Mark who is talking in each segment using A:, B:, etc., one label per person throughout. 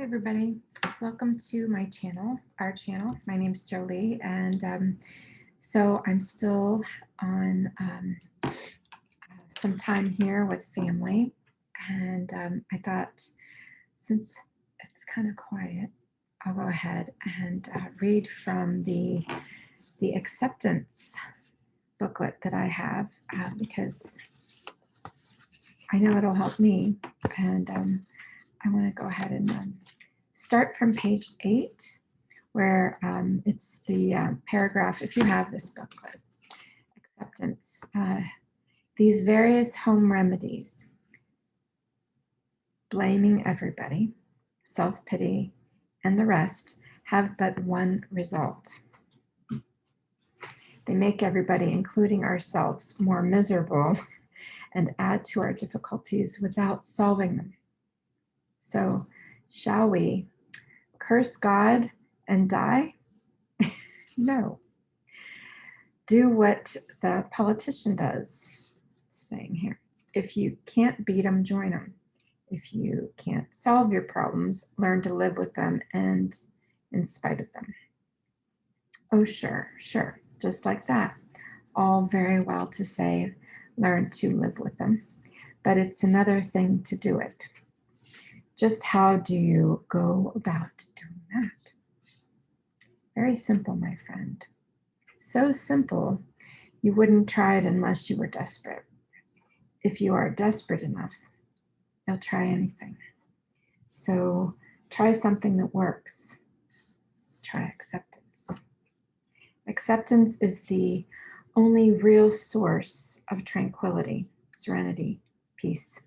A: Hi everybody, welcome to my channel, our channel. My name's Jolie, and so I'm still on some time here with family, and I thought since it's kind of quiet, I'll go ahead and read from the acceptance booklet that I have because I know it'll help me, and I want to go ahead and start from page 8, where it's the paragraph, if you have this booklet, acceptance. These various home remedies, blaming everybody, self-pity, and the rest, have but one result. They make everybody, including ourselves, more miserable and add to our difficulties without solving them. So, shall we curse God and die? No. Do what the politician does, it's saying here. If you can't beat them, join them. If you can't solve your problems, learn to live with them and in spite of them. Oh, sure, just like that. All very well to say, learn to live with them. But it's another thing to do it. Just how do you go about doing that? Very simple, my friend. So simple, you wouldn't try it unless you were desperate. If you are desperate enough, you'll try anything. So try something that works. Try acceptance. Acceptance is the only real source of tranquility, serenity, peace.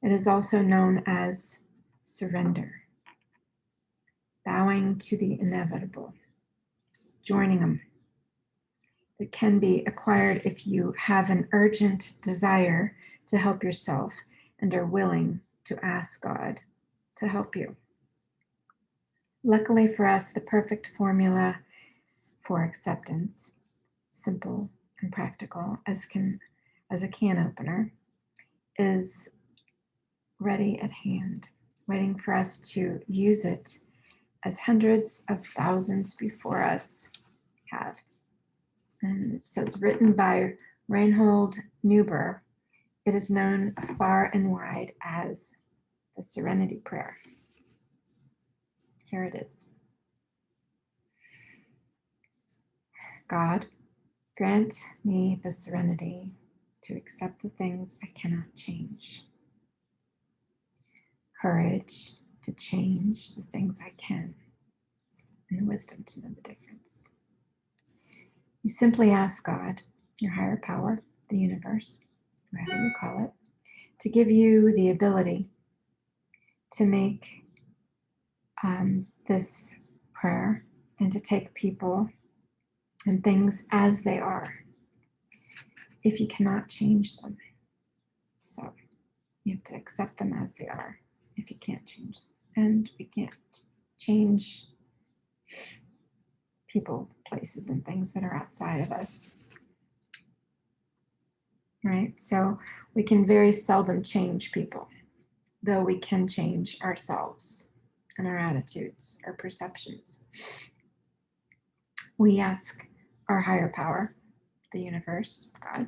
A: It is also known as surrender, bowing to the inevitable, joining them. It can be acquired if you have an urgent desire to help yourself and are willing to ask God to help you. Luckily for us, the perfect formula for acceptance, simple and practical as a can opener, is ready at hand, waiting for us to use it as hundreds of thousands before us have. And it says, written by Reinhold Niebuhr, it is known far and wide as the Serenity Prayer. Here it is. God, grant me the serenity to accept the things I cannot change, courage to change the things I can, and the wisdom to know the difference. You simply ask God, your higher power, the universe, whatever you call it, to give you the ability to make this prayer and to take people and things as they are, if you cannot change them. So you have to accept them as they are if you can't change them. And we can't change people, places, and things that are outside of us. Right? So we can very seldom change people, though we can change ourselves and our attitudes, our perceptions. We ask our higher power, the universe, God,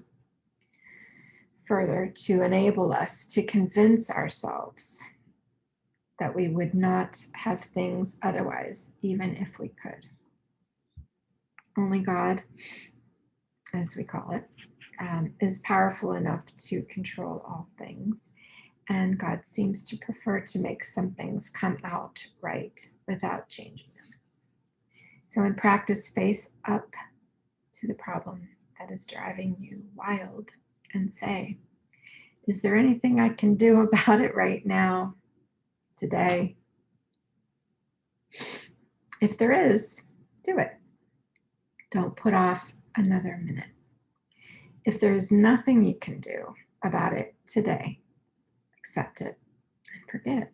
A: further to enable us to convince ourselves that we would not have things otherwise, even if we could. Only God, as we call it, is powerful enough to control all things. And God seems to prefer to make some things come out right without changing them. So in practice, face up to the problem that is driving you wild and say, is there anything I can do about it right now, today? If there is, do it. Don't put off another minute. If there is nothing you can do about it today, accept it and forget it.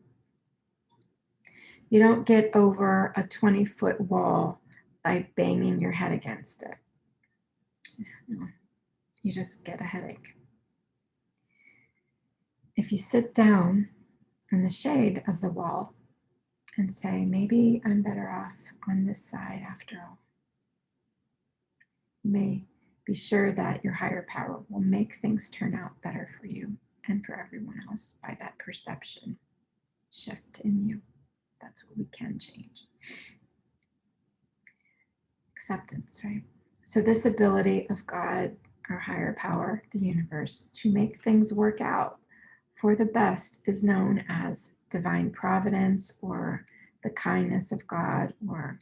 A: You don't get over a 20-foot wall by banging your head against it. No, you just get a headache. If you sit down in the shade of the wall and say, maybe I'm better off on this side after all. You may be sure that your higher power will make things turn out better for you and for everyone else by that perception shift in you. That's what we can change. Acceptance, right? So this ability of God, our higher power, the universe, to make things work out for the best is known as divine providence, or the kindness of God, or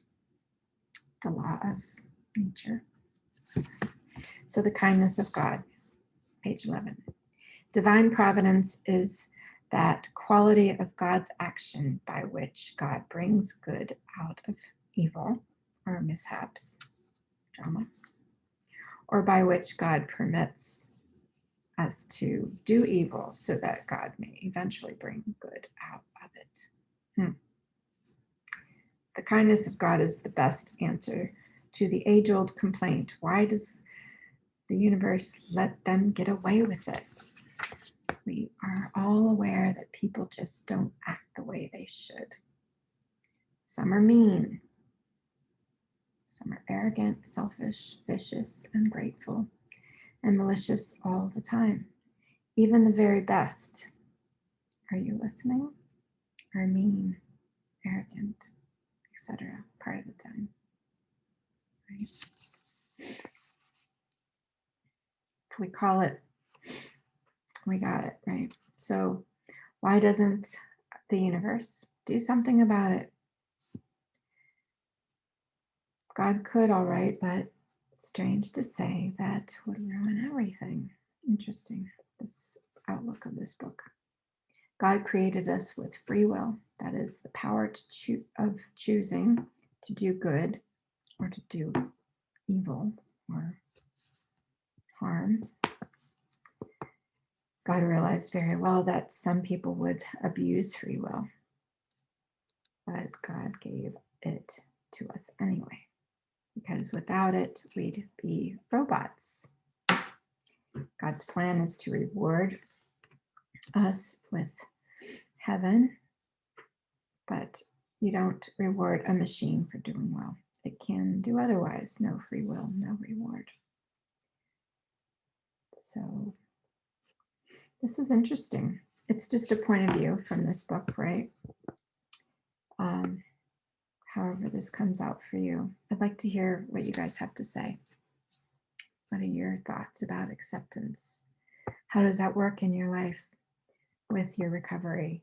A: the law of nature. So the kindness of God, page 11. Divine providence is that quality of God's action by which God brings good out of evil or mishaps, drama, or by which God permits us to do evil so that God may eventually bring good out of it. The kindness of God is the best answer to the age-old complaint. Why does the universe let them get away with it? We are all aware that people just don't act the way they should. Some are mean. Some are arrogant, selfish, vicious, ungrateful, and malicious all the time. Even the very best, are you listening? Are mean, arrogant, etc. part of the time. Right? If we call it, we got it, right? So why doesn't the universe do something about it? God could, all right, but it's strange to say that would ruin everything. Interesting, this outlook of this book. God created us with free will. That is the power of choosing to do good or to do evil or harm. God realized very well that some people would abuse free will, but God gave it to us anyway, because without it, we'd be robots. God's plan is to reward us with heaven, but you don't reward a machine for doing well. It can do otherwise. No free will, no reward. So this is interesting. It's just a point of view from this book, right? However this comes out for you. I'd like to hear what you guys have to say. What are your thoughts about acceptance? How does that work in your life with your recovery?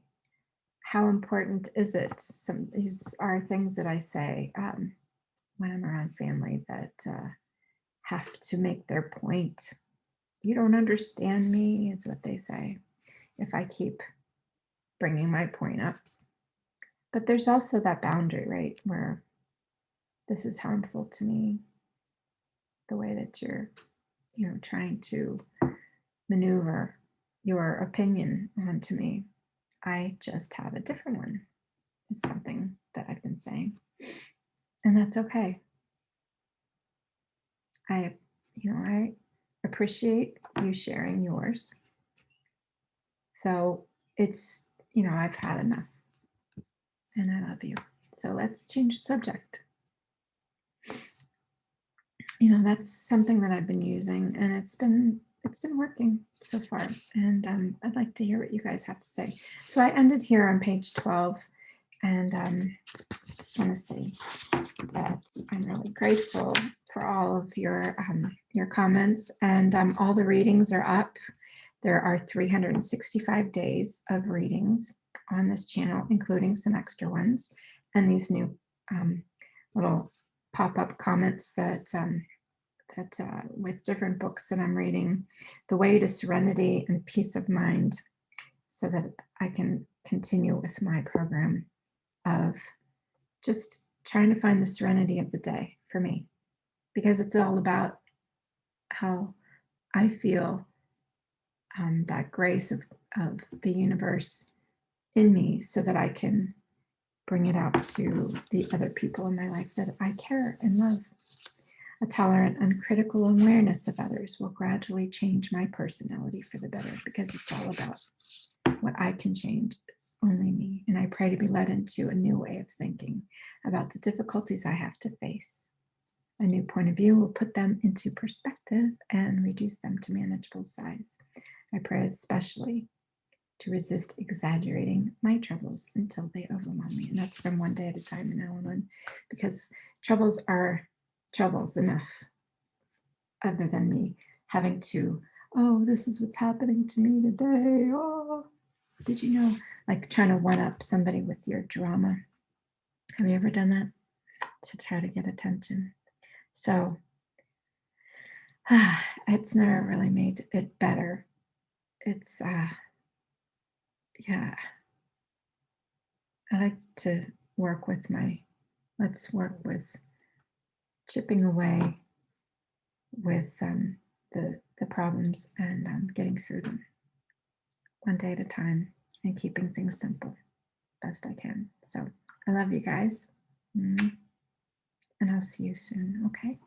A: How important is it? These are things that I say when I'm around family that have to make their point. You don't understand me, is what they say, if I keep bringing my point up. But there's also that boundary, right, where this is harmful to me, the way that you're, trying to maneuver your opinion onto me. I just have a different one, is something that I've been saying. And that's okay. I appreciate you sharing yours. So it's, I've had enough. And I love you. So let's change the subject. That's something that I've been using, and it's been working so far. And I'd like to hear what you guys have to say. So I ended here on page 12, and just want to say that I'm really grateful for all of your comments, and all the readings are up. There are 365 days of readings on this channel, including some extra ones, and these new little pop-up comments that with different books that I'm reading, The Way to Serenity and Peace of Mind, so that I can continue with my program of just trying to find the serenity of the day for me, because it's all about how I feel that grace of the universe in me, so that I can bring it out to the other people in my life that I care and love. A tolerant and critical awareness of others will gradually change my personality for the better, because it's all about what I can change. is only me. And I pray to be led into a new way of thinking about the difficulties I have to face. A new point of view will put them into perspective and reduce them to manageable size. I pray especially to resist exaggerating my troubles until they overwhelm me. And that's from One Day at a Time in Al-Anon, because troubles are troubles enough, other than me having to, oh, this is what's happening to me today. Oh, did you know, like trying to one up somebody with your drama. Have you ever done that? To try to get attention. So it's never really made it better. It's, yeah, I like to work with let's work with chipping away with the problems and getting through them one day at a time and keeping things simple best I can. So I love you guys. And I'll see you soon, okay?